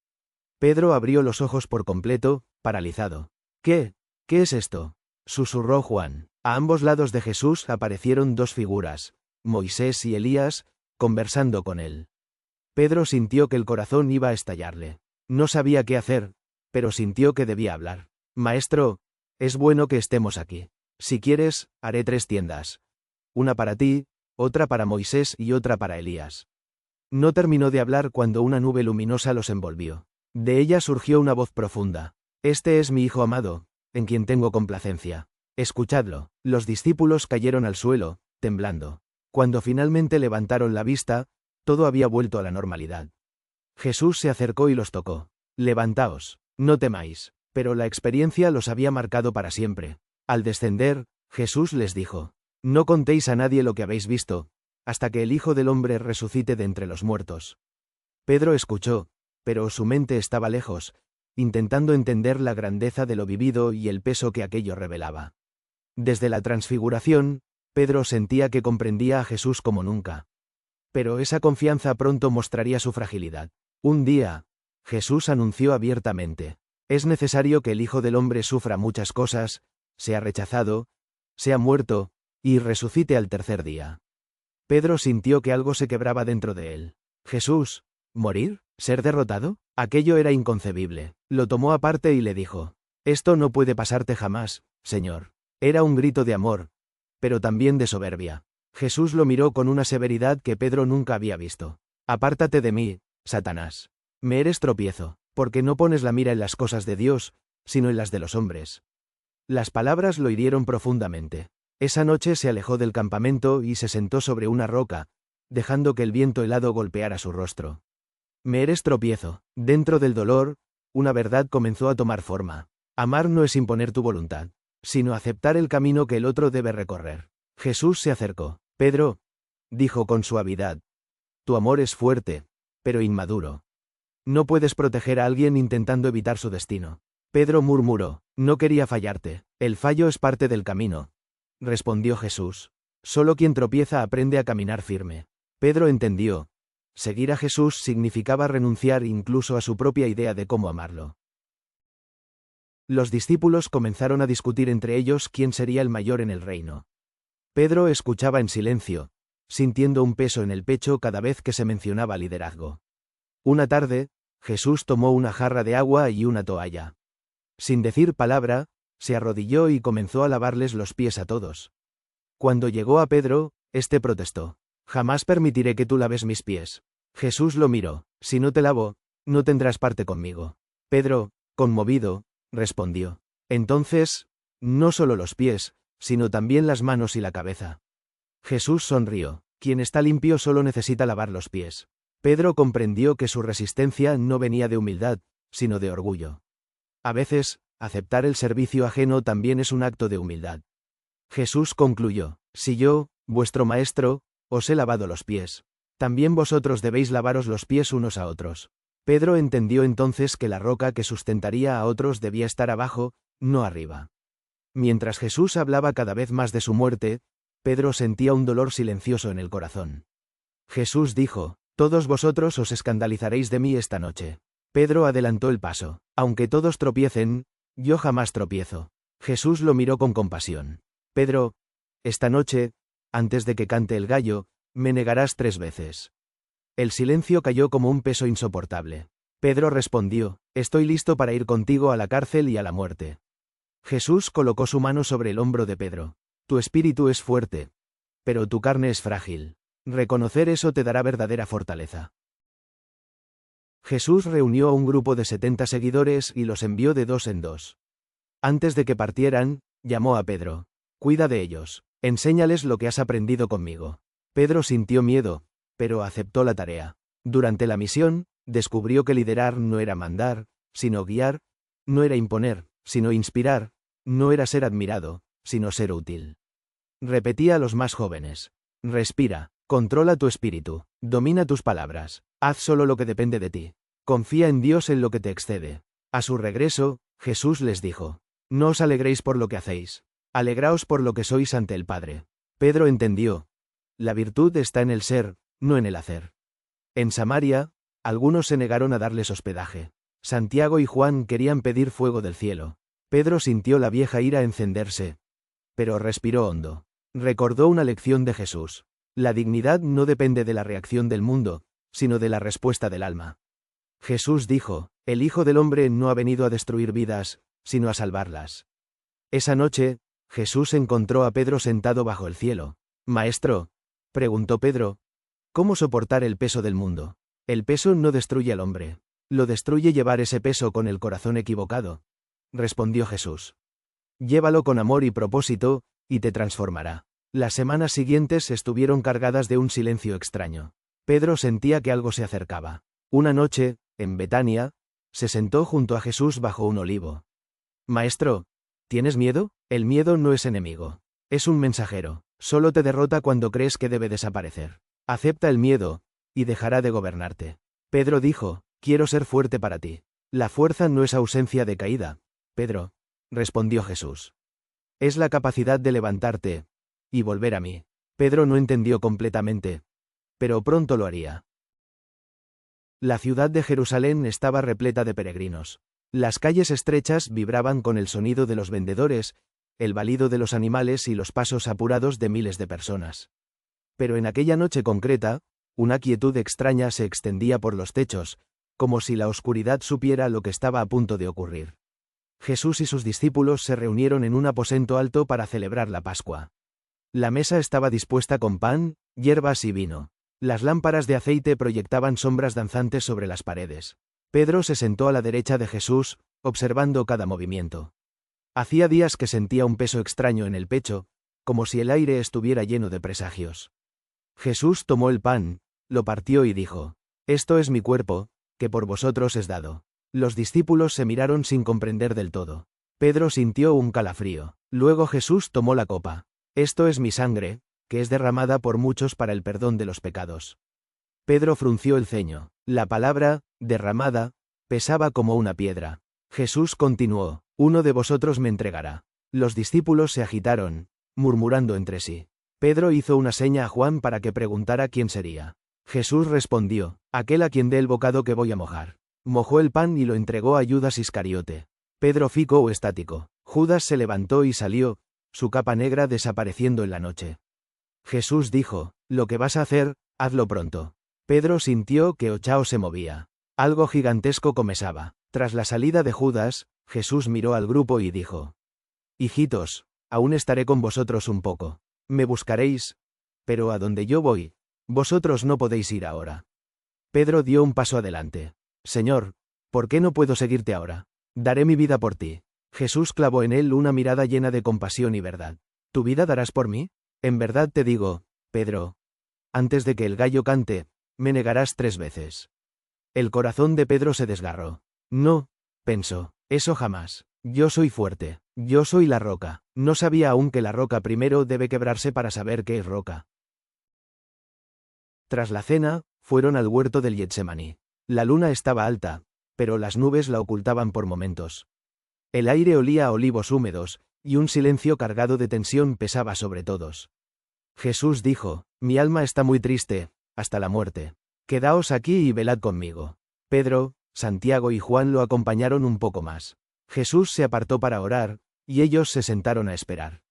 Pedro abrió los ojos por completo, paralizado. ¿Qué es esto?, susurró Juan. A ambos lados de Jesús aparecieron dos figuras, Moisés y Elías, conversando con él. Pedro sintió que el corazón iba a estallarle. No sabía qué hacer, pero sintió que debía hablar. Maestro, es bueno que estemos aquí. Si quieres, haré 3 tiendas. Una para ti, otra para Moisés y otra para Elías. No terminó de hablar cuando una nube luminosa los envolvió. De ella surgió una voz profunda. Este es mi Hijo amado, en quien tengo complacencia. Escuchadlo. Los discípulos cayeron al suelo, temblando. Cuando finalmente levantaron la vista, todo había vuelto a la normalidad. Jesús se acercó y los tocó. Levantaos, no temáis. Pero la experiencia los había marcado para siempre. Al descender, Jesús les dijo: no contéis a nadie lo que habéis visto, hasta que el Hijo del Hombre resucite de entre los muertos. Pedro escuchó, pero su mente estaba lejos, intentando entender la grandeza de lo vivido y el peso que aquello revelaba. Desde la transfiguración, Pedro sentía que comprendía a Jesús como nunca. Pero esa confianza pronto mostraría su fragilidad. Un día, Jesús anunció abiertamente: es necesario que el Hijo del Hombre sufra muchas cosas, sea rechazado, sea muerto, y resucite al tercer día. Pedro sintió que algo se quebraba dentro de él. Jesús, ¿morir? ¿Ser derrotado? Aquello era inconcebible. Lo tomó aparte y le dijo: esto no puede pasarte jamás, Señor. Era un grito de amor, pero también de soberbia. Jesús lo miró con una severidad que Pedro nunca había visto. Apártate de mí, Satanás. Me eres tropiezo, porque no pones la mira en las cosas de Dios, sino en las de los hombres. Las palabras lo hirieron profundamente. Esa noche se alejó del campamento y se sentó sobre una roca, dejando que el viento helado golpeara su rostro. Me eres tropiezo. Dentro del dolor, una verdad comenzó a tomar forma. Amar no es imponer tu voluntad, sino aceptar el camino que el otro debe recorrer. Jesús se acercó. Pedro, dijo con suavidad, tu amor es fuerte, pero inmaduro. No puedes proteger a alguien intentando evitar su destino. Pedro murmuró: no quería fallarte. El fallo es parte del camino, respondió Jesús. Solo quien tropieza aprende a caminar firme. Pedro entendió. Seguir a Jesús significaba renunciar incluso a su propia idea de cómo amarlo. Los discípulos comenzaron a discutir entre ellos quién sería el mayor en el reino. Pedro escuchaba en silencio, sintiendo un peso en el pecho cada vez que se mencionaba liderazgo. Una tarde, Jesús tomó una jarra de agua y una toalla. Sin decir palabra, se arrodilló y comenzó a lavarles los pies a todos. Cuando llegó a Pedro, éste protestó: jamás permitiré que tú laves mis pies. Jesús lo miró: si no te lavo, no tendrás parte conmigo. Pedro, conmovido, respondió: entonces, no solo los pies, sino también las manos y la cabeza. Jesús sonrió: quien está limpio solo necesita lavar los pies. Pedro comprendió que su resistencia no venía de humildad, sino de orgullo. A veces, aceptar el servicio ajeno también es un acto de humildad. Jesús concluyó, si yo, vuestro maestro, os he lavado los pies, también vosotros debéis lavaros los pies unos a otros. Pedro entendió entonces que la roca que sustentaría a otros debía estar abajo, no arriba. Mientras Jesús hablaba cada vez más de su muerte, Pedro sentía un dolor silencioso en el corazón. Jesús dijo, todos vosotros os escandalizaréis de mí esta noche. Pedro adelantó el paso. Aunque todos tropiecen, yo jamás tropiezo. Jesús lo miró con compasión. Pedro, esta noche, antes de que cante el gallo, me negarás 3 veces. El silencio cayó como un peso insoportable. Pedro respondió, estoy listo para ir contigo a la cárcel y a la muerte. Jesús colocó su mano sobre el hombro de Pedro. Tu espíritu es fuerte, pero tu carne es frágil. Reconocer eso te dará verdadera fortaleza. Jesús reunió a un grupo de 70 seguidores y los envió de 2 en 2. Antes de que partieran, llamó a Pedro. Cuida de ellos. Enséñales lo que has aprendido conmigo. Pedro sintió miedo, pero aceptó la tarea. Durante la misión, descubrió que liderar no era mandar, sino guiar, no era imponer, sino inspirar, no era ser admirado, sino ser útil. Repetía a los más jóvenes. Respira, controla tu espíritu, domina tus palabras, haz solo lo que depende de ti. Confía en Dios en lo que te excede. A su regreso, Jesús les dijo, no os alegréis por lo que hacéis, alegraos por lo que sois ante el Padre. Pedro entendió. La virtud está en el ser, no en el hacer. En Samaria, algunos se negaron a darles hospedaje. Santiago y Juan querían pedir fuego del cielo. Pedro sintió la vieja ira encenderse. Pero respiró hondo. Recordó una lección de Jesús. La dignidad no depende de la reacción del mundo, sino de la respuesta del alma. Jesús dijo, el Hijo del Hombre no ha venido a destruir vidas, sino a salvarlas. Esa noche, Jesús encontró a Pedro sentado bajo el cielo. Maestro, preguntó Pedro, ¿cómo soportar el peso del mundo? El peso no destruye al hombre. Lo destruye llevar ese peso con el corazón equivocado. Respondió Jesús. Llévalo con amor y propósito, y te transformará. Las semanas siguientes estuvieron cargadas de un silencio extraño. Pedro sentía que algo se acercaba. Una noche, en Betania, se sentó junto a Jesús bajo un olivo. Maestro, ¿tienes miedo? El miedo no es enemigo. Es un mensajero. Solo te derrota cuando crees que debe desaparecer. Acepta el miedo, y dejará de gobernarte. Pedro dijo, quiero ser fuerte para ti. La fuerza no es ausencia de caída, Pedro, respondió Jesús. Es la capacidad de levantarte y volver a mí. Pedro no entendió completamente, pero pronto lo haría. La ciudad de Jerusalén estaba repleta de peregrinos. Las calles estrechas vibraban con el sonido de los vendedores, el balido de los animales y los pasos apurados de miles de personas. Pero en aquella noche concreta, una quietud extraña se extendía por los techos, como si la oscuridad supiera lo que estaba a punto de ocurrir. Jesús y sus discípulos se reunieron en un aposento alto para celebrar la Pascua. La mesa estaba dispuesta con pan, hierbas y vino. Las lámparas de aceite proyectaban sombras danzantes sobre las paredes. Pedro se sentó a la derecha de Jesús, observando cada movimiento. Hacía días que sentía un peso extraño en el pecho, como si el aire estuviera lleno de presagios. Jesús tomó el pan, lo partió y dijo, «Esto es mi cuerpo, que por vosotros es dado». Los discípulos se miraron sin comprender del todo. Pedro sintió un calafrío. Luego Jesús tomó la copa. «Esto es mi sangre, que es derramada por muchos para el perdón de los pecados». Pedro frunció el ceño. La palabra, derramada, pesaba como una piedra. Jesús continuó, «Uno de vosotros me entregará». Los discípulos se agitaron, murmurando entre sí. Pedro hizo una seña a Juan para que preguntara quién sería. Jesús respondió, «Aquel a quien dé el bocado que voy a mojar». Mojó el pan y lo entregó a Judas Iscariote. Pedro fijo o estático. Judas se levantó y salió, su capa negra desapareciendo en la noche. Jesús dijo, «Lo que vas a hacer, hazlo pronto». Pedro sintió que Ochao se movía. Algo gigantesco comenzaba. Tras la salida de Judas, Jesús miró al grupo y dijo, «Hijitos, aún estaré con vosotros un poco. Me buscaréis, pero a donde yo voy, vosotros no podéis ir ahora». Pedro dio un paso adelante. «Señor, ¿por qué no puedo seguirte ahora? Daré mi vida por ti». Jesús clavó en él una mirada llena de compasión y verdad. «¿Tu vida darás por mí? En verdad te digo, Pedro, antes de que el gallo cante, me negarás 3 veces». El corazón de Pedro se desgarró. «No», pensó, Eso jamás. Yo soy fuerte. Yo soy la roca. No sabía aún que la roca primero debe quebrarse para saber qué es roca. Tras la cena, fueron al huerto del Getsemaní. La luna estaba alta, pero las nubes la ocultaban por momentos. El aire olía a olivos húmedos, y un silencio cargado de tensión pesaba sobre todos. Jesús dijo: «Mi alma está muy triste, hasta la muerte. Quedaos aquí y velad conmigo». Pedro, Santiago y Juan lo acompañaron un poco más. Jesús se apartó para orar, y ellos se sentaron a esperar.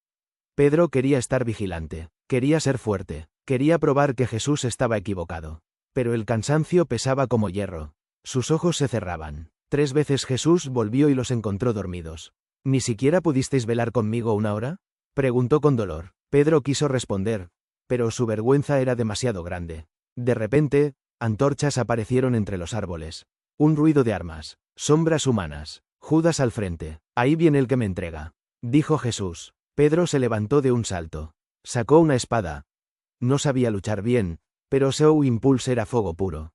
Pedro quería estar vigilante, quería ser fuerte, quería probar que Jesús estaba equivocado. Pero el cansancio pesaba como hierro. Sus ojos se cerraban. 3 veces Jesús volvió y los encontró dormidos. ¿Ni siquiera pudisteis velar conmigo 1 hora? Preguntó con dolor. Pedro quiso responder, pero su vergüenza era demasiado grande. De repente, antorchas aparecieron entre los árboles. Un ruido de armas, sombras humanas. Judas al frente. «Ahí viene el que me entrega», dijo Jesús. Pedro se levantó de un salto. Sacó una espada. No sabía luchar bien, pero su impulso era fuego puro.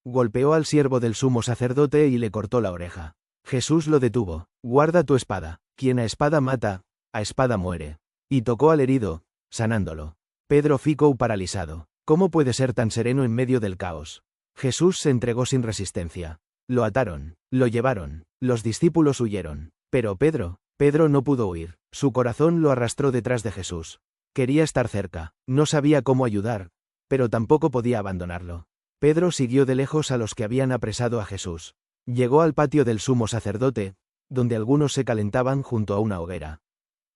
Golpeó al siervo del sumo sacerdote y le cortó la oreja. Jesús lo detuvo. «Guarda tu espada. Quien a espada mata, a espada muere». Y tocó al herido, sanándolo. Pedro ficou paralizado. ¿Cómo puede ser tan sereno en medio del caos? Jesús se entregó sin resistencia. Lo ataron, lo llevaron, los discípulos huyeron. Pero Pedro no pudo huir. Su corazón lo arrastró detrás de Jesús. Quería estar cerca, no sabía cómo ayudar, pero tampoco podía abandonarlo. Pedro siguió de lejos a los que habían apresado a Jesús. Llegó al patio del sumo sacerdote, donde algunos se calentaban junto a una hoguera.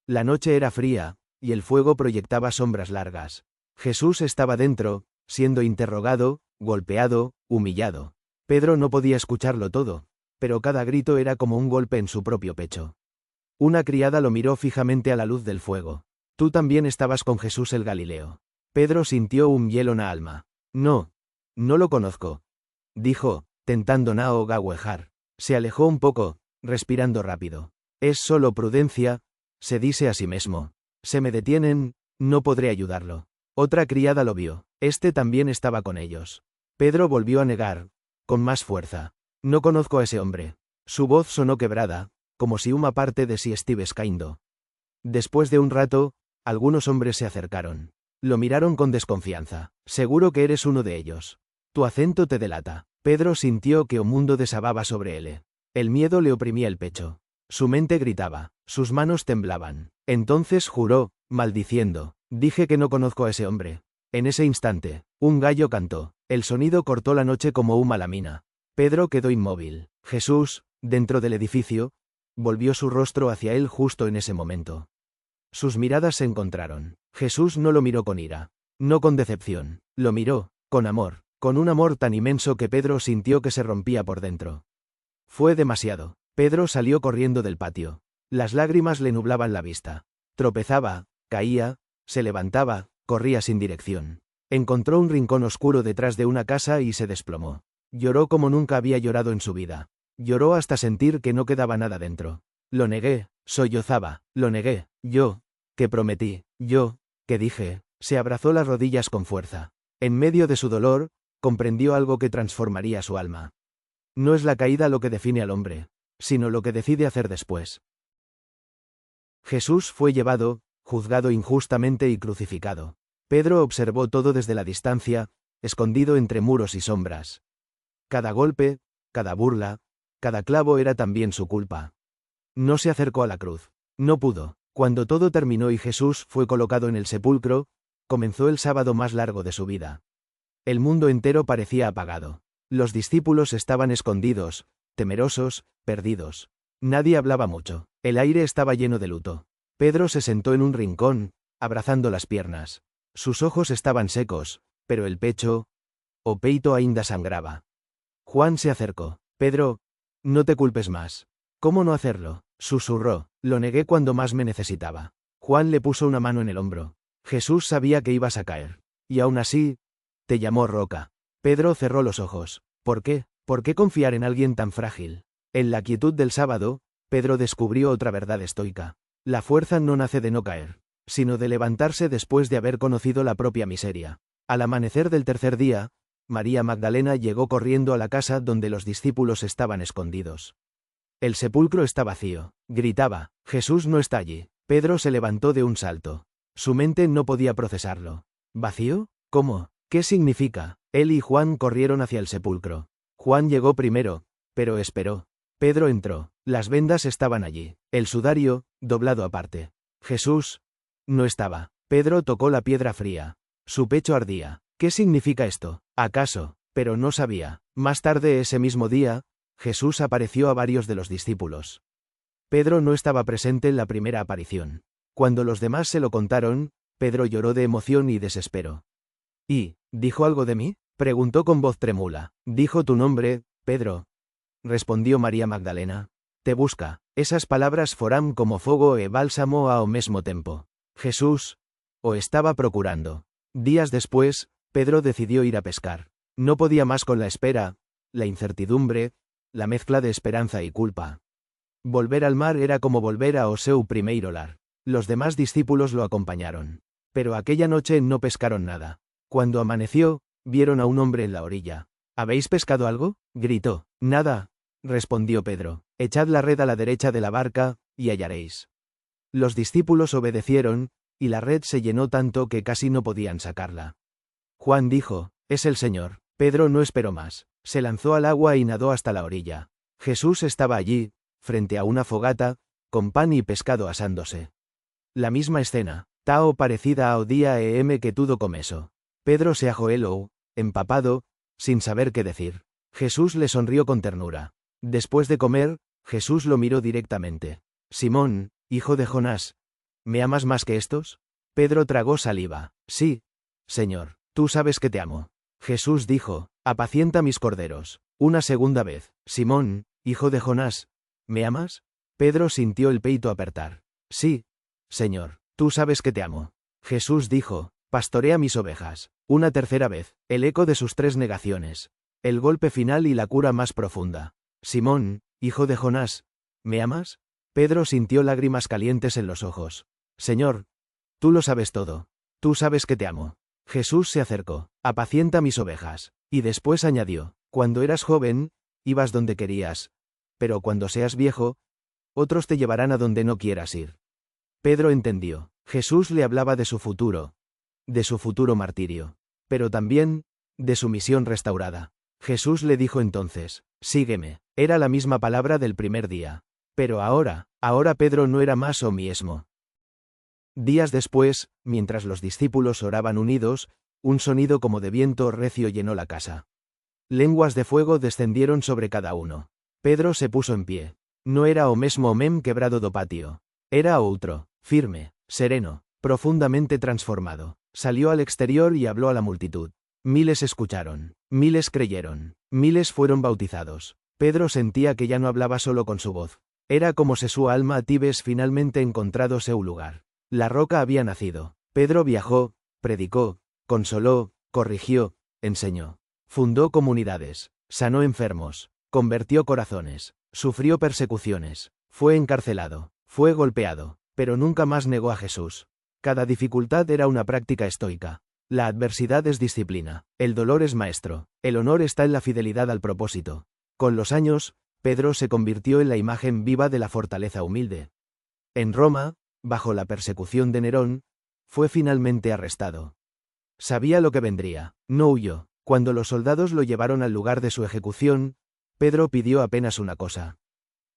La noche era fría, y el fuego proyectaba sombras largas. Jesús estaba dentro, siendo interrogado, golpeado, humillado. Pedro no podía escucharlo todo, pero cada grito era como un golpe en su propio pecho. Una criada lo miró fijamente a la luz del fuego. «Tú también estabas con Jesús el Galileo». Pedro sintió un hielo en la alma. «No lo conozco», dijo, tentando no gaguejar. Se alejó un poco, respirando rápido. «Es solo prudencia», se dice a sí mismo. «Se me detienen, no podré ayudarlo». Otra criada lo vio. Este también estaba con ellos. Pedro volvió a negar, con más fuerza. «No conozco a ese hombre». Su voz sonó quebrada, como si una parte de sí estuviese cayendo. Después de un rato, algunos hombres se acercaron. Lo miraron con desconfianza. «Seguro que eres uno de ellos. Tu acento te delata». Pedro sintió que un mundo desababa sobre él. El miedo le oprimía el pecho. Su mente gritaba, sus manos temblaban. Entonces juró, maldiciendo: «Dije que no conozco a ese hombre». En ese instante, un gallo cantó. El sonido cortó la noche como una lámina. Pedro quedó inmóvil. Jesús, dentro del edificio, volvió su rostro hacia él justo en ese momento. Sus miradas se encontraron. Jesús no lo miró con ira, no con decepción, lo miró, con amor, con un amor tan inmenso que Pedro sintió que se rompía por dentro. Fue demasiado. Pedro salió corriendo del patio. Las lágrimas le nublaban la vista. Tropezaba, caía, se levantaba, corría sin dirección. Encontró un rincón oscuro detrás de una casa y se desplomó. Lloró como nunca había llorado en su vida. Lloró hasta sentir que no quedaba nada dentro. «Lo negué», sollozaba, «lo negué, yo, que prometí, yo, que dije». Se abrazó las rodillas con fuerza. En medio de su dolor, comprendió algo que transformaría su alma. No es la caída lo que define al hombre, sino lo que decide hacer después. Jesús fue llevado, juzgado injustamente y crucificado. Pedro observó todo desde la distancia, escondido entre muros y sombras. Cada golpe, cada burla, cada clavo era también su culpa. No se acercó a la cruz. No pudo. Cuando todo terminó y Jesús fue colocado en el sepulcro, comenzó el sábado más largo de su vida. El mundo entero parecía apagado. Los discípulos estaban escondidos, temerosos, perdidos. Nadie hablaba mucho. El aire estaba lleno de luto. Pedro se sentó en un rincón, abrazando las piernas. Sus ojos estaban secos, pero el pecho, o peito ainda sangraba. Juan se acercó. «Pedro, no te culpes más». «¿Cómo no hacerlo?», susurró. «Lo negué cuando más me necesitaba». Juan le puso una mano en el hombro. Jesús sabía que ibas a caer. Y aún así, te llamó roca. Pedro cerró los ojos. ¿Por qué? ¿Por qué confiar en alguien tan frágil? En la quietud del sábado, Pedro descubrió otra verdad estoica. La fuerza no nace de no caer, sino de levantarse después de haber conocido la propia miseria. Al amanecer del tercer día, María Magdalena llegó corriendo a la casa donde los discípulos estaban escondidos. El sepulcro está vacío. Gritaba, Jesús no está allí. Pedro se levantó de un salto. Su mente no podía procesarlo. ¿Vacío? ¿Cómo? ¿Qué significa? Él y Juan corrieron hacia el sepulcro. Juan llegó primero, pero esperó. Pedro entró. Las vendas estaban allí. El sudario, doblado aparte. Jesús no estaba. Pedro tocó la piedra fría. Su pecho ardía. ¿Qué significa esto? ¿Acaso? Pero no sabía. Más tarde ese mismo día, Jesús apareció a varios de los discípulos. Pedro no estaba presente en la primera aparición. Cuando los demás se lo contaron, Pedro lloró de emoción y desespero. ¿Y, dijo algo de mí? Preguntó con voz trémula. Dijo tu nombre, Pedro. Respondió María Magdalena. Te busca. Esas palabras foram como fogo e bálsamo ao mesmo tempo. Jesús. O estaba procurando. Días después, Pedro decidió ir a pescar. No podía más con la espera, la incertidumbre, la mezcla de esperanza y culpa. Volver al mar era como volver ao seu primeiro lar. Los demás discípulos lo acompañaron. Pero aquella noche no pescaron nada. Cuando amaneció, vieron a un hombre en la orilla. ¿Habéis pescado algo? Gritó. Nada, respondió Pedro. Echad la red a la derecha de la barca, y hallaréis. Los discípulos obedecieron, y la red se llenó tanto que casi no podían sacarla. Juan dijo, es el Señor. Pedro no esperó más. Se lanzó al agua y nadó hasta la orilla. Jesús estaba allí, frente a una fogata, con pan y pescado asándose. La misma escena, tao parecida ao día que tudo começo. Pedro se ajoelou, empapado, sin saber qué decir. Jesús le sonrió con ternura. Después de comer, Jesús lo miró directamente. Simón, hijo de Jonás, ¿me amas más que estos? Pedro tragó saliva. Sí, Señor, tú sabes que te amo. Jesús dijo, apacienta mis corderos. Una segunda vez. Simón, hijo de Jonás, ¿me amas? Pedro sintió el peito apretar. Sí, Señor, tú sabes que te amo. Jesús dijo, pastorea mis ovejas. Una tercera vez, el eco de sus 3 negaciones. El golpe final y la cura más profunda. Simón, hijo de Jonás, ¿me amas? Pedro sintió lágrimas calientes en los ojos. Señor, tú lo sabes todo. Tú sabes que te amo. Jesús se acercó, apacienta mis ovejas. Y después añadió, cuando eras joven, ibas donde querías. Pero cuando seas viejo, otros te llevarán a donde no quieras ir. Pedro entendió. Jesús le hablaba de su futuro martirio. Pero también, de su misión restaurada. Jesús le dijo entonces, sígueme. Era la misma palabra del primer día. Pero ahora Pedro no era más o mismo. Días después, mientras los discípulos oraban unidos, un sonido como de viento recio llenó la casa. Lenguas de fuego descendieron sobre cada uno. Pedro se puso en pie. No era o mesmo homem quebrado do patio. Era outro, firme, sereno, profundamente transformado. Salió al exterior y habló a la multitud. Miles escucharon, miles creyeron, miles fueron bautizados. Pedro sentía que ya no hablaba solo con su voz. Era como si su alma tibes finalmente encontrado seu lugar. La roca había nacido. Pedro viajó, predicó, consoló, corrigió, enseñó. Fundó comunidades, sanó enfermos, convirtió corazones, sufrió persecuciones, fue encarcelado, fue golpeado, pero nunca más negó a Jesús. Cada dificultad era una práctica estoica. La adversidad es disciplina, el dolor es maestro, el honor está en la fidelidad al propósito. Con los años, Pedro se convirtió en la imagen viva de la fortaleza humilde. En Roma, bajo la persecución de Nerón, fue finalmente arrestado. Sabía lo que vendría, no huyó. Cuando los soldados lo llevaron al lugar de su ejecución, Pedro pidió apenas una cosa.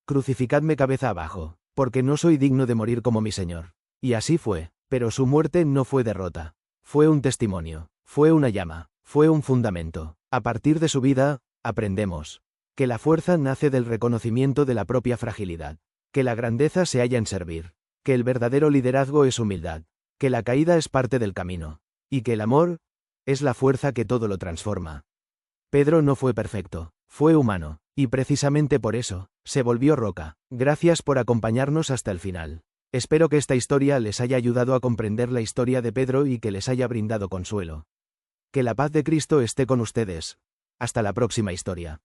Crucificadme cabeza abajo, porque no soy digno de morir como mi Señor. Y así fue, pero su muerte no fue derrota. Fue un testimonio, fue una llama, fue un fundamento. A partir de su vida, aprendemos que la fuerza nace del reconocimiento de la propia fragilidad, que la grandeza se halla en servir, que el verdadero liderazgo es humildad, que la caída es parte del camino, y que el amor es la fuerza que todo lo transforma. Pedro no fue perfecto, fue humano, y precisamente por eso, se volvió roca. Gracias por acompañarnos hasta el final. Espero que esta historia les haya ayudado a comprender la historia de Pedro y que les haya brindado consuelo. Que la paz de Cristo esté con ustedes. Hasta la próxima historia.